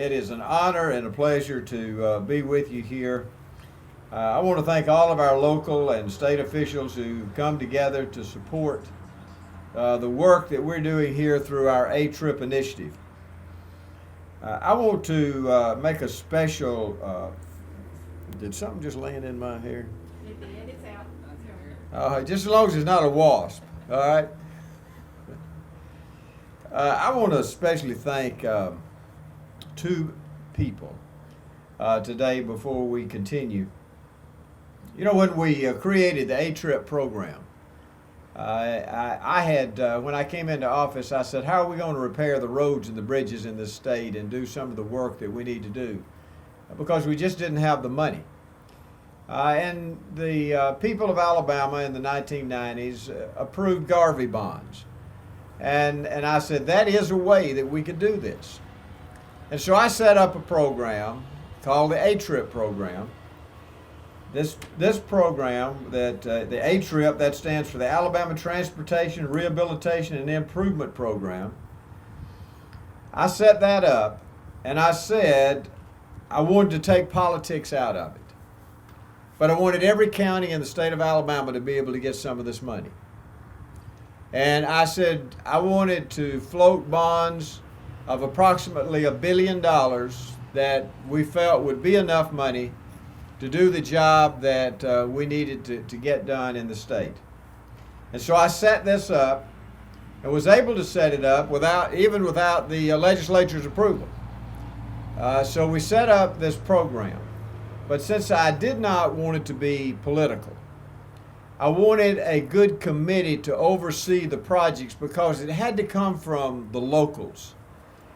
It is an honor and a pleasure to be with you here. I want to thank all of our local and state officials who come together to support the work that we're doing here through our ATRIP initiative. I want to make a special, did something just land in my hair? It did, it's out. Just as long as it's not a wasp, all right? I want to especially thank two people today before we continue. You know, when we created the ATRIP program, I had, when I came into office, I said, how are we going to repair the roads and the bridges in this state and do some of the work that we need to do? Because we just didn't have the money. And the people of Alabama in the 1990s approved Garvey bonds. And I said, that is a way that we could do this. And so I set up a program called the ATRIP program. This program, that the ATRIP, that stands for the Alabama Transportation, Rehabilitation, and Improvement Program. I set that up, and I said I wanted to take politics out of it. But I wanted every county in the state of Alabama to be able to get some of this money. And I said I wanted to float bonds of approximately $1 billion that we felt would be enough money to do the job that we needed to get done in the state. And so I set this up and was able to set it up even without the legislature's approval. So we set up this program. But since I did not want it to be political, I wanted a good committee to oversee the projects because it had to come from the locals.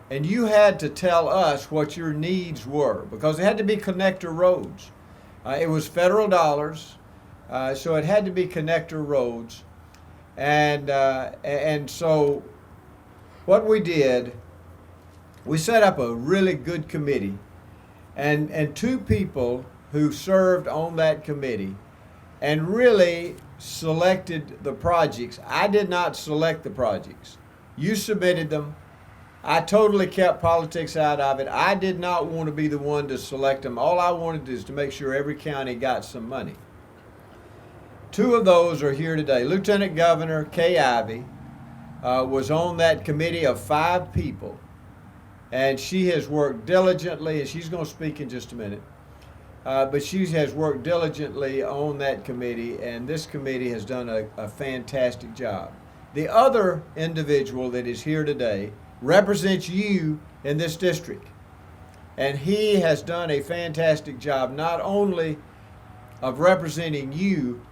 And you had to tell us what your needs were because it had to be connector roads. It was federal dollars, so it had to be connector roads. And so what we did, we set up a really good committee. And two people who served on that committee and really selected the projects. I did not select the projects. You submitted them. I totally kept politics out of it. I did not want to be the one to select them. All I wanted is to make sure every county got some money. Two of those are here today. Lieutenant Governor Kay Ivey was on that committee of 5 people. And she has worked diligently, and she's going to speak in just a minute. But she has worked diligently on that committee, and this committee has done a fantastic job. The other individual that is here today represents you in this district. And he has done a fantastic job, not only of representing you,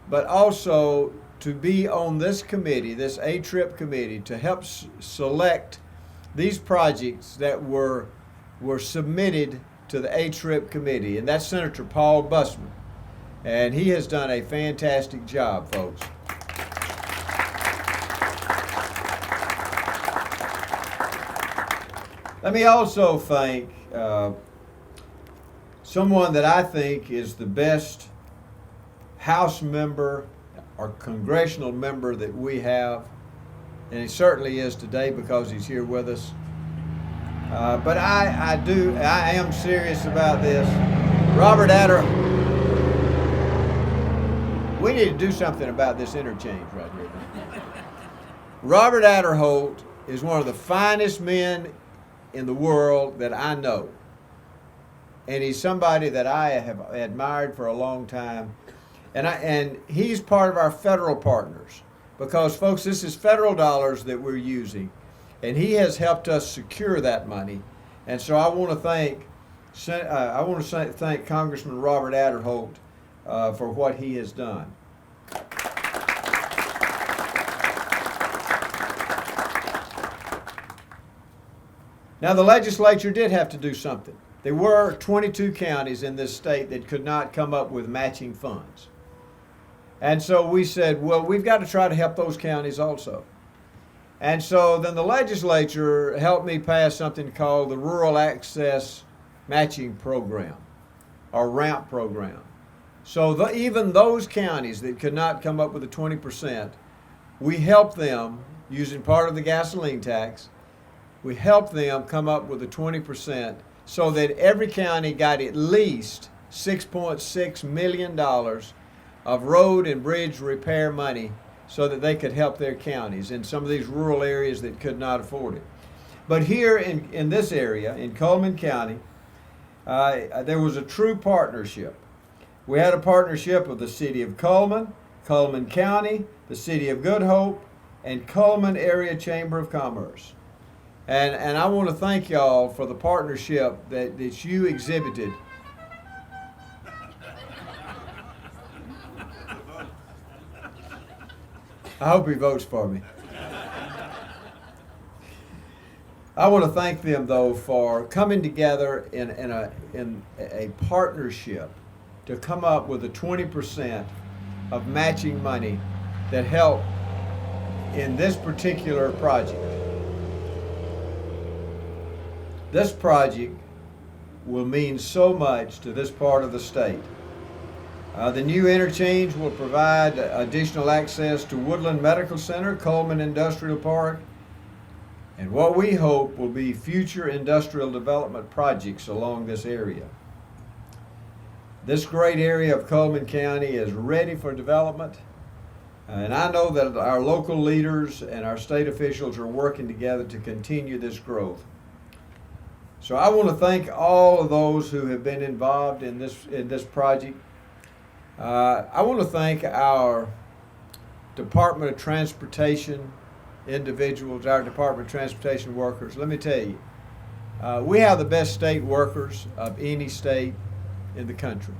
but also to be on this committee, this ATRIP committee, to help select these projects that were submitted to the ATRIP committee, and that's Senator Paul Bussman. And he has done a fantastic job, folks. Let me also thank someone that I think is the best House member or congressional member that we have. And he certainly is today because he's here with us. But I am serious about this. Robert we need to do something about this interchange right here. Robert Adderholt is one of the finest men in the world that I know. And he's somebody that I have admired for a long time. And he's part of our federal partners. Because, folks, this is federal dollars that we're using, and he has helped us secure that money. And so I want to thank Congressman Robert Adderholt for what he has done. Now, the legislature did have to do something. There were 22 counties in this state that could not come up with matching funds. And so we said, well, we've got to try to help those counties also. And so then the legislature helped me pass something called the Rural Access Matching Program, or RAMP program. So even those counties that could not come up with the 20%, we helped them using part of the gasoline tax. We helped them come up with the 20% so that every county got at least $6.6 million of road and bridge repair money so that they could help their counties in some of these rural areas that could not afford it. But here in this area, in Cullman County, there was a true partnership. We had a partnership of the City of Cullman, Cullman County, the City of Good Hope, and Cullman Area Chamber of Commerce. And I want to thank y'all for the partnership that you exhibited. I hope he votes for me. I want to thank them, though, for coming together in a partnership to come up with a 20% of matching money that helped in this particular project. This project will mean so much to this part of the state. The new interchange will provide additional access to Woodland Medical Center, Cullman Industrial Park, and what we hope will be future industrial development projects along this area. This great area of Cullman County is ready for development, and I know that our local leaders and our state officials are working together to continue this growth. So I want to thank all of those who have been involved in this project. I want to thank our Department of Transportation individuals, our Department of Transportation workers. Let me tell you, we have the best state workers of any state in the country,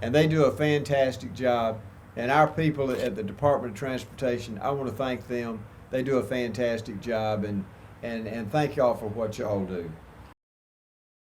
and they do a fantastic job. And our people at the Department of Transportation, I want to thank them. They do a fantastic job, and thank y'all for what y'all do.